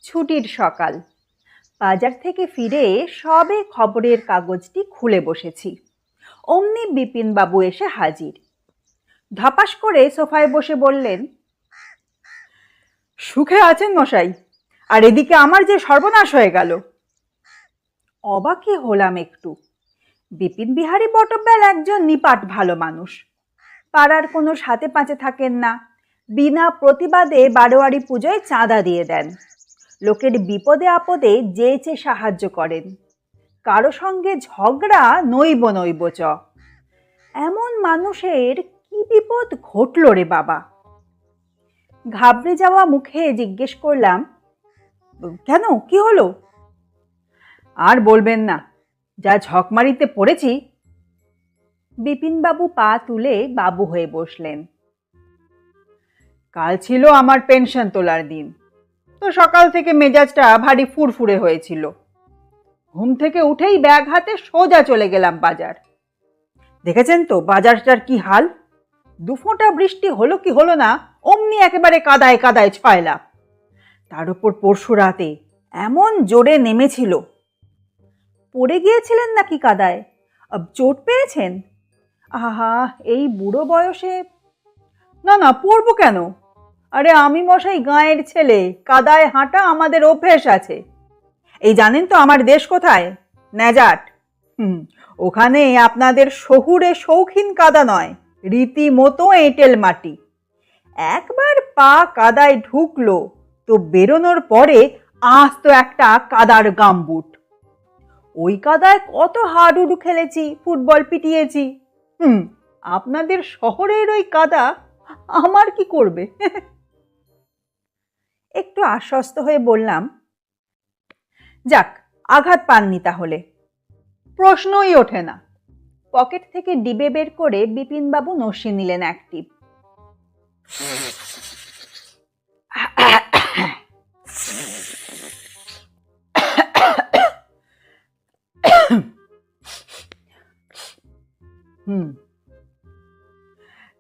ছুটির সকাল। বাজার থেকে ফিরে সবে খবরের কাগজটি খুলে বসেছি, অমনি বিপিনবাবু এসে হাজির। ধপাস করে সোফায় বসে বললেন, সুখে আছেন মশাই? আর এদিকে আমার যে সর্বনাশ হয়ে গেল। অবাকই হলাম একটু। বিপিন বিহারী বটব্যাল একজন নিপাট ভালো মানুষ। পাড়ার কোনো সাথে পাঁচে থাকেন না, বিনা প্রতিবাদে বারোয়ারি পুজোয় চাঁদা দিয়ে দেন, লোকের বিপদে আপদে যেচে সাহায্য করেন, কারো সঙ্গে ঝগড়া নইব নইব চ। এমন মানুষের কি বিপদ ঘটল রে বাবা? ঘাবড়ে যাওয়া মুখে জিজ্ঞেস করলাম, কেন, কি হলো? আর বলবেন না, যা ঝকমারিতে পড়েছি। বিপিনবাবু পা তুলে বাবু হয়ে বসলেন। কাল ছিল আমার পেনশন তোলার দিন, তো সকাল থেকে মেজাজটা ভারী ফুরফুরে হয়েছিল। ঘুম থেকে উঠেই ব্যাগ হাতে সোজা চলে গেলাম বাজার। দেখেছেন তো বাজারটার কি হাল? দুফোঁটা বৃষ্টি হলো কি হলো না, অমনি একেবারে কাদায় কাদায় ছয়লাম। তার উপর পরশু রাতে এমন জোরে নেমেছিল। পড়ে গিয়েছিলেন নাকি কাদায়? চোট পেয়েছেন? আহা, এই বুড়ো বয়সে। না না, পড়বো কেন? আরে আমি মশাই গাঁয়ের ছেলে, কাদায় হাঁটা আমাদের অভ্যেস আছে। এই জানেন তো আমার দেশ কোথায়? নেজাট। ওখানে আপনাদের শহুরে শৌখিন কাদা নয়, রীতিমতো এঁটেল মাটি। একবার পা কাদায় ঢুকলো তো বেরোনোর পরে আস্ত একটা কাদার গামবুট। ওই কাদায় কত হাডুডু খেলেছি, ফুটবল পিটিয়েছি। আপনাদের শহরের ওই কাদা আমার কি করবে? একটু আশ্বস্ত হয়ে বললাম, যাক, আঘাত পাননি তাহলে। প্রশ্নই ওঠে না। পকেট থেকে ডিবে বের করে বিপিনবাবু নস্যি নিলেন এক টিপ।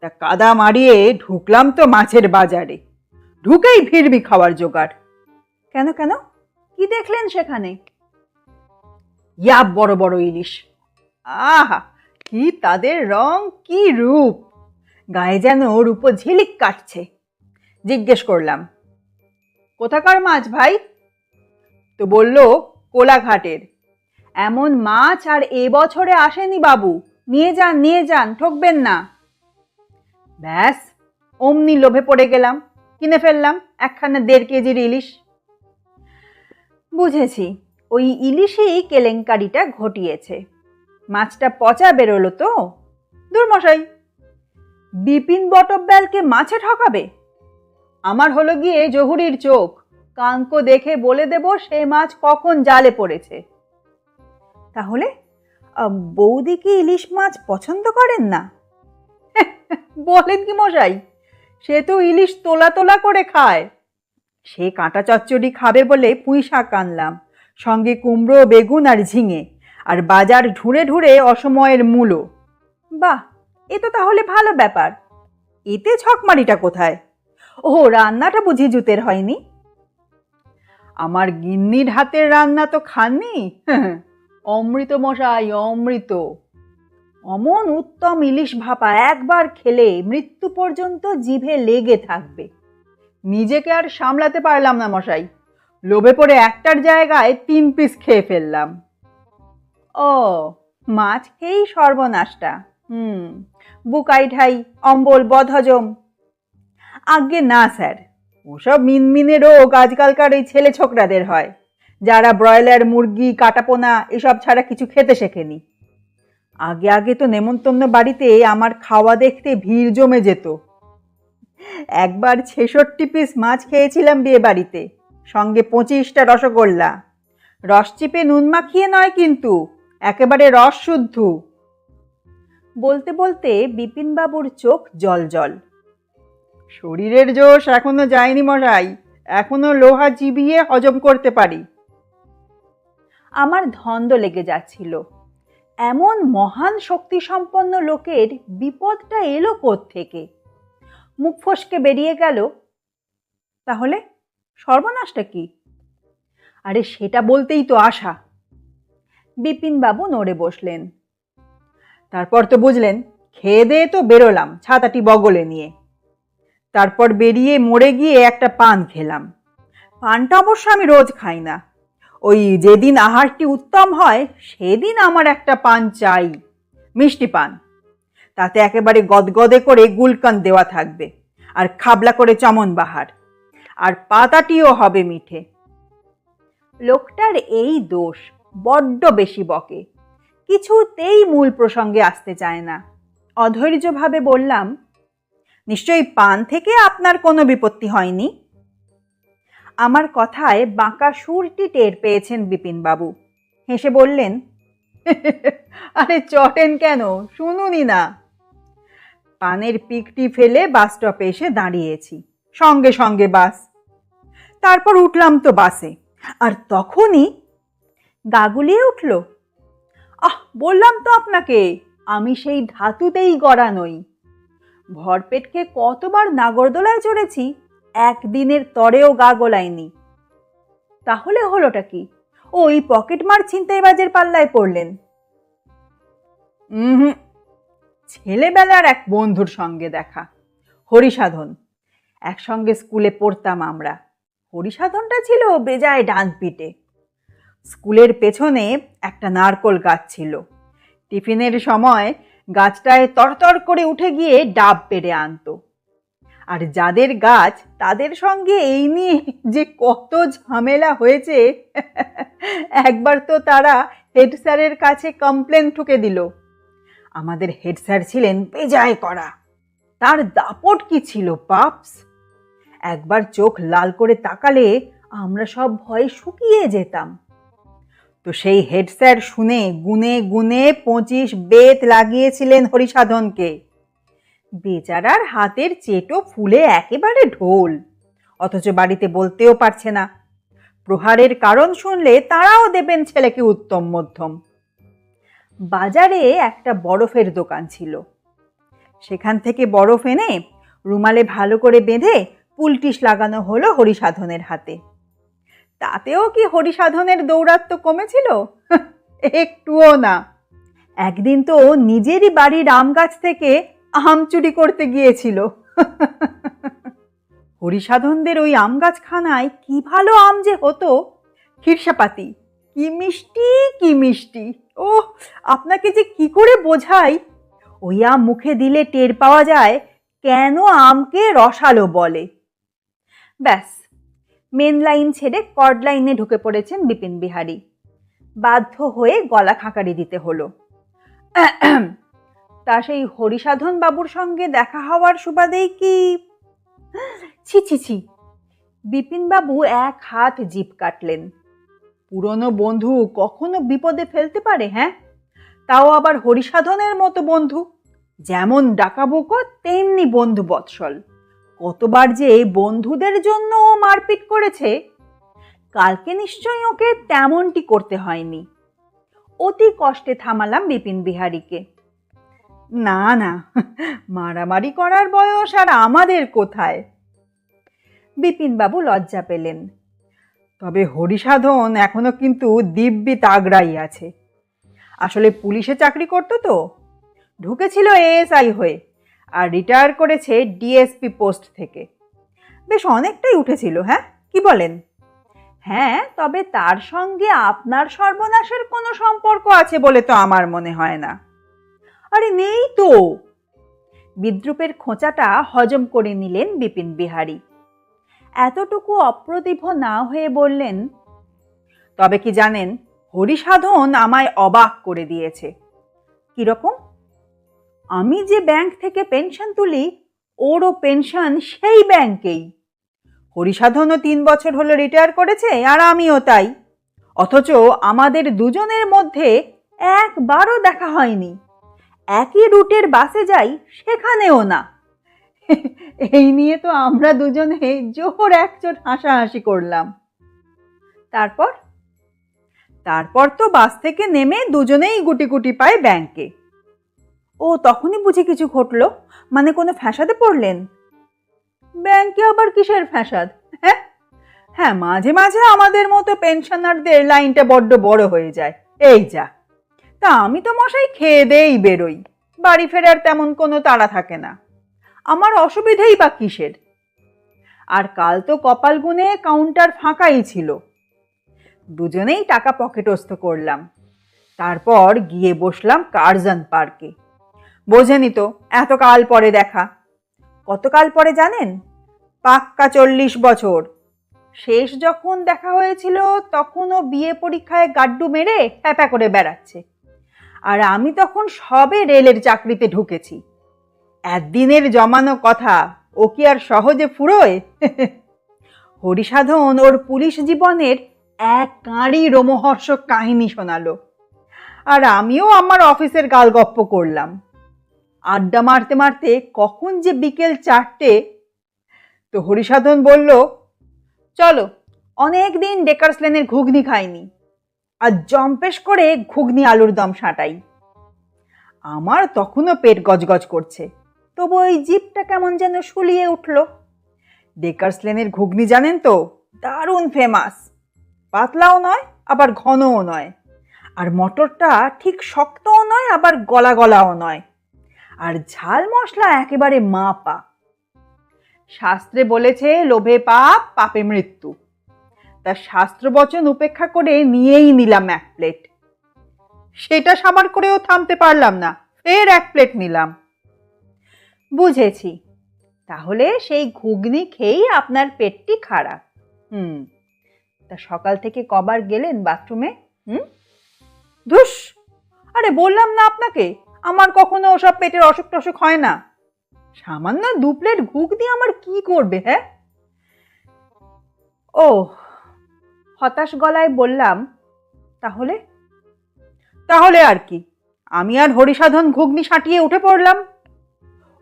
তা কাদা মারিয়ে ঢুকলাম তো মাছের বাজারে, ঢুকেই ফিরবি খাওয়ার জোগাড়। কেন কেন, কি দেখলেন সেখানে? ইয়া বড় বড় ইলিশ। আহা, কি তাদের রং, কি রূপ! গায়ে যেন রূপ ঝিলিক কাটছে। জিজ্ঞেস করলাম, কোথাকার মাছ ভাই? তো বলল, কোলাঘাটের। এমন মাছ আর এবছরে আসেনি বাবু, নিয়ে যান নিয়ে যান, ঠকবেন না। ব্যাস, অমনি লোভে পড়ে গেলাম, কিনে ফেললাম একখানা 1.5 কেজির ইলিশ। বুঝেছি, ওই ইলিশই কেলেঙ্কারিটা ঘটিয়েছে। মাছটা পচা বেরোলো তো। দূর মশাই, বিপিন বটব্যালকে মাছে ঠকাবে? আমার হলো গিয়ে জহুরির চোখ, কাঙ্ক দেখে বলে দেব সে মাছ কখন জালে পড়েছে। তাহলে বৌদি কি ইলিশ মাছ পছন্দ করেন না? বলেন কি মশাই, সে তো ইলিশ তোলা তোলা করে খায়। সে কাঁটা চচ্চড়ি খাবে বলে পুঁই শাক আনলাম, সঙ্গে কুমড়ো, বেগুন আর ঝিঙে, আর বাজার ঢুঁড়ে ঢুঁড়ে অসময়ের মূলো। বাহ, এ তো তাহলে ভালো ব্যাপার। এতে ছকমারিটা কোথায়? ও, রান্নাটা বুঝি জুতের হয়নি? আমার গিন্নির হাতের রান্না তো খাননি? অমৃত মশাই, অমৃত। অমন উত্তম ইলিশ ভাপা একবার খেলে মৃত্যু পর্যন্ত জিভে লেগে থাকবে। নিজেকে আর সামলাতে পারলাম না মশাই, লোভে পড়ে একটার জায়গায় 3 পিস খেয়ে ফেললাম। ও, মাছ খেয়েই সর্বনাশটা। বুকাই ঠাই, অম্বল, বদহজম। আজ্ঞে না স্যার, ওসব মিনমিনে রোগ আজকালকার ওই ছেলে ছোকরাদের হয়, যারা ব্রয়লার মুরগি, কাটাপোনা এসব ছাড়া কিছু খেতে শেখেনি। আগে আগে তো নেমন্তন্ন বাড়িতে আমার খাওয়া দেখতে ভিড় জমে যেত। একবার 66 পিস মাছ খেয়েছিলাম বিয়ে বাড়িতে, সঙ্গে 25টা রসগোল্লা। রস চিপে নুন মাখিয়ে নয় কিন্তু, একেবারে রস শুদ্ধ। বলতে বলতে বিপিনবাবুর চোখ জল জল। শরীরের জোশ এখনো যায়নি মশাই, এখনো লোহা চিবিয়ে হজম করতে পারি। আমার ধন্দ লেগে যাচ্ছিল, এমন মহান শক্তি সম্পন্ন লোকের বিপদটা এলো কোত্থেকে? মুখ ফসকে বেরিয়ে গেল, তাহলে সর্বনাশটা কি? আরে সেটা বলতেই তো আসা। বিপিনবাবু নড়ে বসলেন। তারপর তো বুঝলেন, খেয়ে দিয়ে তো বেরোলাম ছাতাটি বগলে নিয়ে। তারপর বেরিয়ে মোড়ে গিয়ে একটা পান খেলাম। পানটা অবশ্য আমি রোজ খাই না, ওই যেদিন আহারটি উত্তম হয় সেদিন আমার একটা পান চাই, মিষ্টি পান। তাতে একেবারে গদগদে করে গুলকান দেওয়া থাকবে, আর খাবলা করে চমন বাহার, আর পাতাটিও হবে মিঠে। লোকটার এই দোষ, বড্ড বেশি বকে, কিছুতেই মূল প্রসঙ্গে আসতে চায় না। অধৈর্যভাবে বললাম, নিশ্চয়ই পান থেকে আপনার কোনো বিপত্তি হয়নি? আমার কথায় বাঁকা সুরটি টের পেয়েছেন বিপিনবাবু, হেসে বললেন, আরে চটেন কেন, শুনুনি না। পানের পিকটি ফেলে বাস স্টপে এসে দাঁড়িয়েছি, সঙ্গে সঙ্গে বাস। তারপর উঠলাম তো বাসে, আর তখনই গা গুলিয়ে উঠল। বললাম তো আপনাকে, আমি সেই ধাতুতেই গড়া নই। ভরপেটকে কতবার নাগরদোলায় চড়েছি, একদিনের তরেও গা গোলায়নি। তাহলে হলোটা কি? ওই পকেটমার ছিনতাইবাজের পাল্লায় পড়লেন? ছেলেবেলার এক বন্ধুর সঙ্গে দেখা, হরিসাধন। একসঙ্গে স্কুলে পড়তাম আমরা। হরিসাধনটা ছিল বেজায় ডান পিটে। স্কুলের পেছনে একটা নারকোল গাছ ছিল। টিফিনের সময় গাছটায় তরতর করে উঠে গিয়ে ডাব পেড়ে আনতো। আর যাদের গাছ তাদের সঙ্গে এই নিয়ে যে কত ঝামেলা হয়েছে, একবার তো তারা হেড স্যারের কাছে কমপ্লেন ঠুকে দিল। আমাদের হেড স্যার ছিলেন বেজায় কড়া, তার দাপট কি ছিল পাপস! একবার চোখ লাল করে তাকালে আমরা সব ভয়ে শুকিয়ে যেতাম। তো সেই হেড স্যার শুনে গুনে গুনে 25 বেত লাগিয়েছিলেন হরিসাধনকে। বেচারার হাতের চেটো ফুলে একেবারে ঢোল, অথচ বাড়িতে বলতেও পারছে না। প্রহারের কারণ শুনলে তারাও দেবেন ছেলেকে উত্তম মধ্যম। বাজারে একটা বরফের দোকান ছিল, সেখান থেকে বরফ এনে রুমালে ভালো করে বেঁধে পুলটিস লাগানো হলো হরিসাধনের হাতে। তাতেও কি হরিসাধনের দৌরাত্ম্য কমেছিল? একটুও না। একদিন তো নিজেরই বাড়ির আম গাছ থেকে আম চুরি করতে গিয়েছিল। হরিসাধনদের ওই আম গাছখানায় কি ভালো আম যে হতো, খিরসাপাতি, কি মিষ্টি কি মিষ্টি! ও, আপনাকে যে কি করে বোঝাই! ওই আম মুখে দিলে টের পাওয়া যায় কেন আমকে রসালো বলে। ব্যাস, মেন লাইন ছেড়ে কর্ড লাইনে ঢুকে পড়েছেন বিপিন বিহারী। বাধ্য হয়ে গলা খাঁকারি দিতে হলো। তা সেই হরিসাধন বাবুর সঙ্গে দেখা হওয়ার সুবাদেই কি? ছি ছি ছি! বিপিনবাবু এক হাত জিভ কাটলেন। পুরনো বন্ধু কখনো বিপদে ফেলতে পারে? হ্যাঁ, তাও আবার হরিসাধনের মতো বন্ধু, যেমন ডাকাবুকো তেমনি বন্ধু বৎসল। কতবার যে বন্ধুদের জন্য ও মারপিট করেছে, কালকে নিশ্চয়ই ওকে তেমনটি করতে হয়নি। অতি কষ্টে থামালাম বিপিন বিহারীকে। না না, মারামারি করার বয়স আর আমাদের কোথায়। বিপিনবাবু লজ্জা পেলেন। তবে হরিসাধন এখনো কিন্তু দিব্যি তাগড়াই আছে। আসলে পুলিশে চাকরি করতো তো, ঢুকেছিল এএসআই হয়ে, আর রিটায়ার করেছে ডিএসপি পোস্ট থেকে। বেশ অনেকটাই উঠেছিল, হ্যাঁ কি বলেন? হ্যাঁ, তবে তার সঙ্গে আপনার সর্বনাশের কোনো সম্পর্ক আছে বলে তো আমার মনে হয় না। আরে নেই তো। বিদ্রুপের খোঁচাটা হজম করে নিলেন বিপিন বিহারী। এতটুকু অপ্রতিভ না হয়ে বললেন, তবে কি জানেন, হরিসাধন আমায় অবাক করে দিয়েছে। কিরকম? আমি যে ব্যাংক থেকে পেনশন তুলি, ওরও পেনশন সেই ব্যাংকেই। হরিসাধনও 3 বছর হলো রিটায়ার করেছে, আর আমিও তাই। অথচ আমাদের দুজনের মধ্যে একবারও দেখা হয়নি। একই রুটের বাসে যাই, সেখানেও না। এই নিয়ে তো আমরা দুজনে জোর একচোট হাসাহাসি করলাম। তারপর তো বাস থেকে নেমে দুজনেই গুটি গুটি পায় ব্যাংকে। ও, তখনই বুঝি কিছু ঘটলো? মানে কোনো ফ্যাসাদে পড়লেন? ব্যাংকে আবার কিসের ফ্যাসাদ? হ্যাঁ, মাঝে মাঝে আমাদের মতো পেনশনারদের লাইনটা বড্ড বড় হয়ে যায়, এই যা। তা আমি তো মশাই খেয়ে দেই বেরোই, বাড়ি ফেরার তেমন কোনো তাড়া থাকে না। আমার অসুবিধেই বা কিসের? আর কাল তো কপাল গুনে কাউন্টার ফাঁকাই ছিল। দুজনেই টাকা পকেটস্থ করলাম, তারপর গিয়ে বসলাম কার্জন পার্কে। বোঝেনি তো, এতকাল পরে দেখা। কতকাল পরে জানেন? পাক্কা 40 বছর। শেষ যখন দেখা হয়েছিল তখনও বিয়ে পরীক্ষায় গাড্ডু মেরে হ্যাপা করে বেড়াচ্ছে, আর আমি তখন সবে রেলের চাকরিতে ঢুকেছি। একদিনের জমানো কথা, ও কি আর সহজে ফুরোয়? হরিসাধন ওর পুলিশ জীবনের এক কাঁড়ি রোমহর্ষক কাহিনী শোনালো, আর আমিও আমার অফিসের গালগপ্প করলাম। আড্ডা মারতে মারতে কখন যে বিকেল 4টে। তো হরিসাধন বলল, চলো, অনেক দিন ডেকার্স লেনের ঘুগনি খাইনি, আর জম্পেশ করে ঘুগনি আলুর দম সাঁটাই। আমার তখনও পেট গজগজ করছে, তবু ওই জিভটা কেমন যেন শুলিয়ে উঠল। ডেকার্স লেনের ঘুগনি জানেন তো, দারুণ ফেমাস। পাতলাও নয় আবার ঘনও নয়, আর মটরটা ঠিক শক্তও নয় আবার গলা গলাও নয়, আর ঝাল মশলা একেবারে মাপা। শাস্ত্রে বলেছে লোভে পাপ, পাপে মৃত্যু। তার শাস্ত্র বচন উপেক্ষা করে নিয়েই নিলাম 1 প্লেট। সেটা সাবার করেও থামতে পারলাম না, ফের 1 প্লেট নিলাম। বুঝেছি, তাহলে সেই ঘুগনি খেয়েই আপনার পেটটি খারাপ। তা সকাল থেকে কবার গেলেন বাথরুমে? ধুস, আরে বললাম না আপনাকে, আমার কখনো ওসব পেটের অসুখ টসুখ হয় না। সামান্য 2 প্লেট ঘুগনি আমার কি করবে? হ্যাঁ? ও, হতাশ গলায় বললাম, তাহলে? তাহলে আর কি, আমি আর হরিসাধন ঘুগনি সাঁটিয়ে উঠে পড়লাম।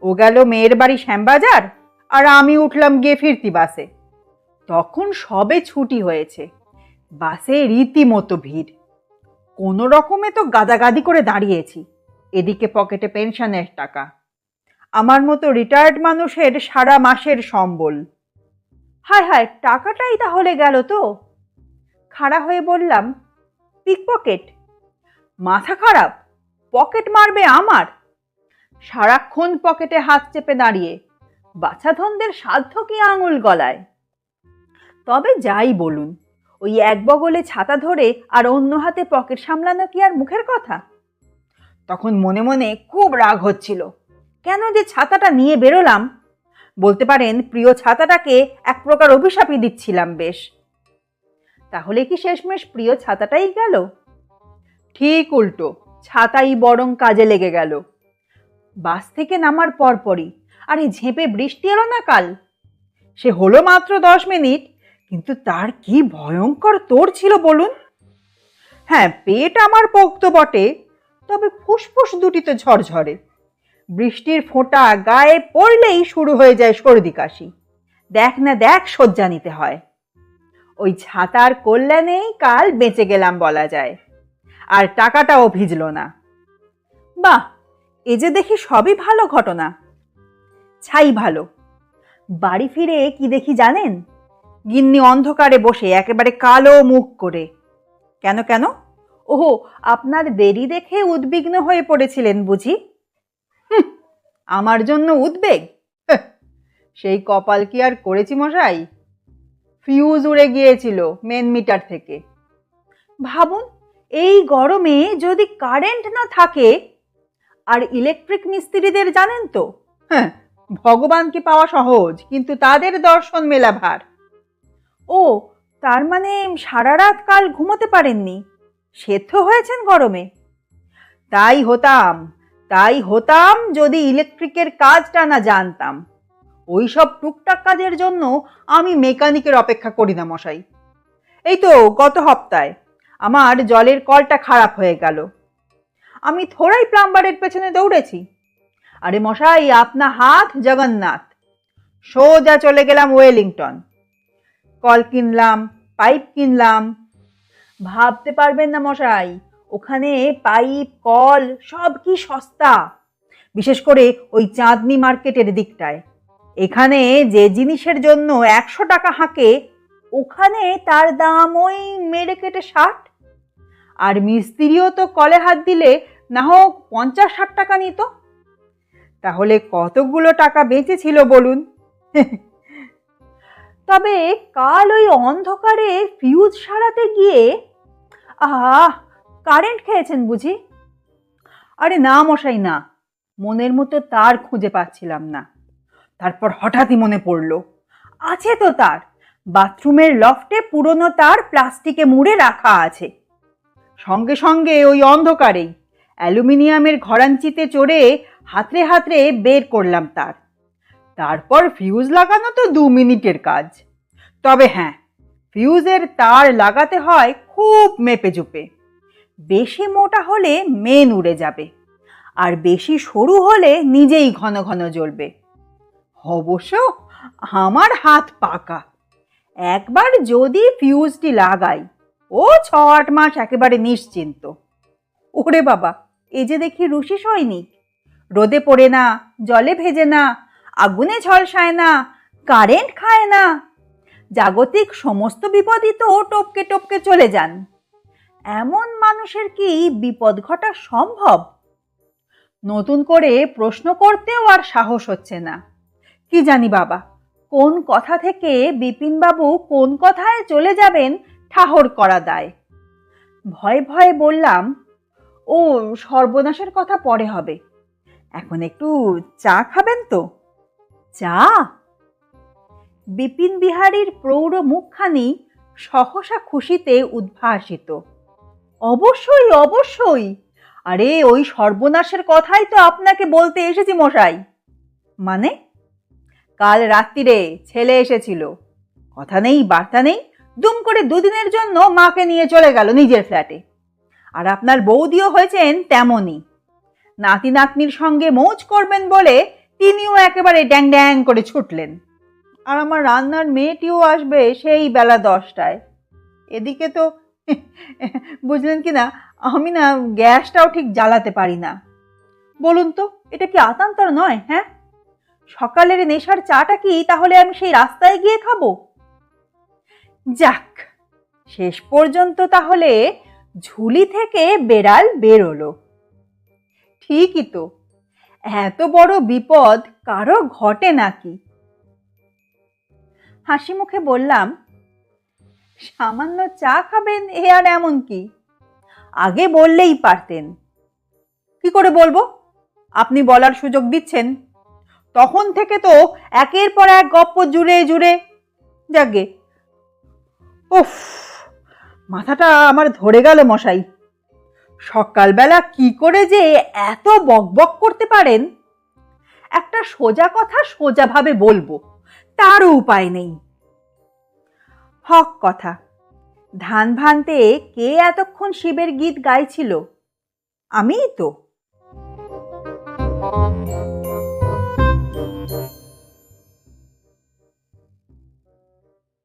ও গেল মেয়ের বাড়ি শ্যামবাজার, আর আমি উঠলাম গিয়ে ফিরতি বাসে। তখন সবে ছুটি হয়েছে, বাসে রীতিমতো ভিড়। কোনো রকমে তো গাদাগাদি করে দাঁড়িয়েছি। এদিকে পকেটে পেনশনের টাকা, আমার মতো রিটায়ার্ড মানুষের সারা মাসের সম্বল। হায় হায়, টাকাটাই তাহলে গেল তো। খাড়া হয়ে বললাম, পিকপকেট? মাথা খারাপ, পকেট মারবে আমার? সারাক্ষণ পকেটে হাত চেপে দাঁড়িয়ে, বাছাধনদের সাধ্য কি আঙুল গলায়? তবে যাই বলুন, ওই এক বগলে ছাতা ধরে আর অন্য হাতে পকেট সামলানো কি আর মুখের কথা? তখন মনে মনে খুব রাগ হচ্ছিল, কেন যে ছাতাটা নিয়ে বেরোলাম। বলতে পারেন প্রিয় ছাতাটাকে এক প্রকার অভিশাপই দিচ্ছিলাম বেশ। তাহলে কি শেষমেশ প্রিয় ছাতাটাই গেল? ঠিক উল্টো, ছাতাই বরং কাজে লেগে গেল। বাস থেকে নামার পরপরই আরে ঝেঁপে বৃষ্টি এলো না কাল। সে হলো মাত্র 10 মিনিট, কিন্তু তার কি ভয়ঙ্কর তোড় ছিল বলুন। হ্যাঁ, পেট আমার পোক্ত বটে, তবে ফুসফুস দুটি তো ঝরঝরে। বৃষ্টির ফোঁটা গায়ে পড়লেই শুরু হয়ে যায় সর্দি কাশি। দেখ না দেখ শয্যা নিতে হয়। ওই ছাতার কল্যাণেই কাল বেঁচে গেলাম বলা যায়, আর টাকাটাও ভিজল না। বাহ, এ যে দেখি সবই ভালো ঘটনা। ছাই ভালো। বাড়ি ফিরে কি দেখি জানেন? গিন্নি অন্ধকারে বসে একেবারে কালো মুখ করে। কেন কেন? ওহো, আপনার দেরি দেখে উদ্বিগ্ন হয়ে পড়েছিলেন বুঝি? আমার জন্য উদ্বেগ? সেই কপাল কি আর করেছি মশাই? ফিউজ উড়ে গিয়েছিল মেন মিটার থেকে। ভাবুন, এই গরমে যদি কারেন্ট না থাকে। আর ইলেকট্রিক মিস্ত্রিদের জানেন তো, ভগবানকে পাওয়া সহজ, কিন্তু তাদের দর্শন মেলা ভার। ও, তার মানে সারা রাত কাল ঘুমোতে পারেননি, সেদ্ধ হয়েছেন গরমে? তাই হতাম যদি ইলেকট্রিকের কাজটা না জানতাম। ওইসব টুকটাক কাজের জন্য আমি মেকানিকের অপেক্ষা করি না মশাই। এই তো গত সপ্তাহে আমার জলের কলটা খারাপ হয়ে গেল, আমি থোড়াই প্লাম্বারের পেছনে দৌড়েছি। আরে মশাই, আপনা হাত জগন্নাথ। সোজা চলে গেলাম ওয়েলিংটন। কল কিনলাম, পাইপ কিনলাম। ভাবতে পারবেন না মশাই, ওখানে পাইপ কল সব কি সস্তা, বিশেষ করে ওই চাঁদনি মার্কেটের দিকটায়। এখানে যে জিনিসের জন্য 100 টাকা হাঁকে, ওখানে তার দাম ওই মেরে কেটে 60, আর মিস্ত্রিও তো কলে হাত দিলে না হোক 50-60 টাকা নিত। তাহলে কতগুলো টাকা বেঁচেছিল বলুন। তবে কাল ওই অন্ধকারে ফিউজ সারাতে গিয়ে কারেন্ট খেয়েছেন বুঝি? আরে না মশাই না, মনের মতো তার খুঁজে পাচ্ছিলাম না। তারপর হঠাৎই মনে পড়ল, আছে তো তার, বাথরুমের লফটে পুরনো তার প্লাস্টিকে মুড়ে রাখা আছে। সঙ্গে সঙ্গে ওই অন্ধকারেই অ্যালুমিনিয়ামের ঘরাঞ্চিতে চড়ে হাতড়ে হাতড়ে বের করলাম তার। তারপর ফিউজ লাগানো তো 2 মিনিটের কাজ। তবে হ্যাঁ, ফিউজের তার লাগাতে হয় খুব মেপে চুপে। বেশি মোটা হলে মেন উড়ে যাবে, আর বেশি সরু হলে নিজেই ঘন ঘন জ্বলবে। অবশ্য আমার হাত পাকা, একবার যদি ফিউজটি লাগাই ও 6-8 মাস একেবারে নিশ্চিন্ত। ওরে বাবা, এই যে দেখি রুশি সৈনিক, রোদে পড়ে না, জলে ভেজে না, আগুনে ঝলসায় না, কারেন্ট খায় না, জাগতিক সমস্ত বিপদই তো টপকে টপকে চলে যান। এমন মানুষের কি বিপদ ঘটা সম্ভব? নতুন করে প্রশ্ন করতেও আর সাহস হচ্ছে না। কি জানি বাবা, কোন কথা থেকে বিপিনবাবু কোন কথায় চলে যাবেন ঠাহর করা দায়। ভয়ে ভয়ে বললাম, ও সর্বনাশের কথা পরে হবে, এখন একটু চা খাবেন তো? চা? বিপিন বিহারীর প্রৌঢ় মুখখানি সহসা খুশিতে উদ্ভাসিত। অবশ্যই অবশ্যই, আরে ওই সর্বনাশের কথাই তো আপনাকে বলতে এসেছি মশাই। মানে? কাল রাত্রিরে ছেলে এসেছিল, কথা নেই বার্তা নেই, দুম করে 2 দিনের জন্য মাকে নিয়ে চলে গেল নিজের ফ্ল্যাটে। আর আপনার বৌদিও হয়েছেন তেমনই, নাতি নাতনির সঙ্গে মৌজ করবেন বলে তিনিও একেবারে ড্যাং ড্যাং করে ছুটলেন। আর আমার রান্নার মেয়েটিও আসবে সেই বেলা 10টায়। এদিকে তো বুঝলেন কি না, আমি না গ্যাসটাও ঠিক জ্বালাতে পারি না। বলুন তো, এটা কি আতান্তর নয়? হ্যাঁ, সকালের নেশার চাটা কি তাহলে আমি সেই রাস্তায় গিয়ে খাবো? যাক, শেষ পর্যন্ত তাহলে ঝুলি থেকে বেড়াল বেরোলো। ঠিকই তো, এত বড় বিপদ কারো ঘটে নাকি? হাসি মুখে বললাম, সামান্য চা খাবেন এ আর এমন কি? আগে বললেই পারতেন। কি করে বলবো? আপনি বলার সুযোগ দিচ্ছেন। তখন থেকে তো একের পর এক গপ্প জুড়ে জুড়ে। যাগে, উফ, মাথাটা আমার ধরে গেল মশাই। সকালবেলা কি করে যে এত বকবক করতে পারেন? একটা সোজা কথা সোজাভাবে বলবো, তারও উপায় নেই। হক কথা, ধান ভানতে কে এতক্ষণ শিবের গীত গাইছিল? আমিই তো।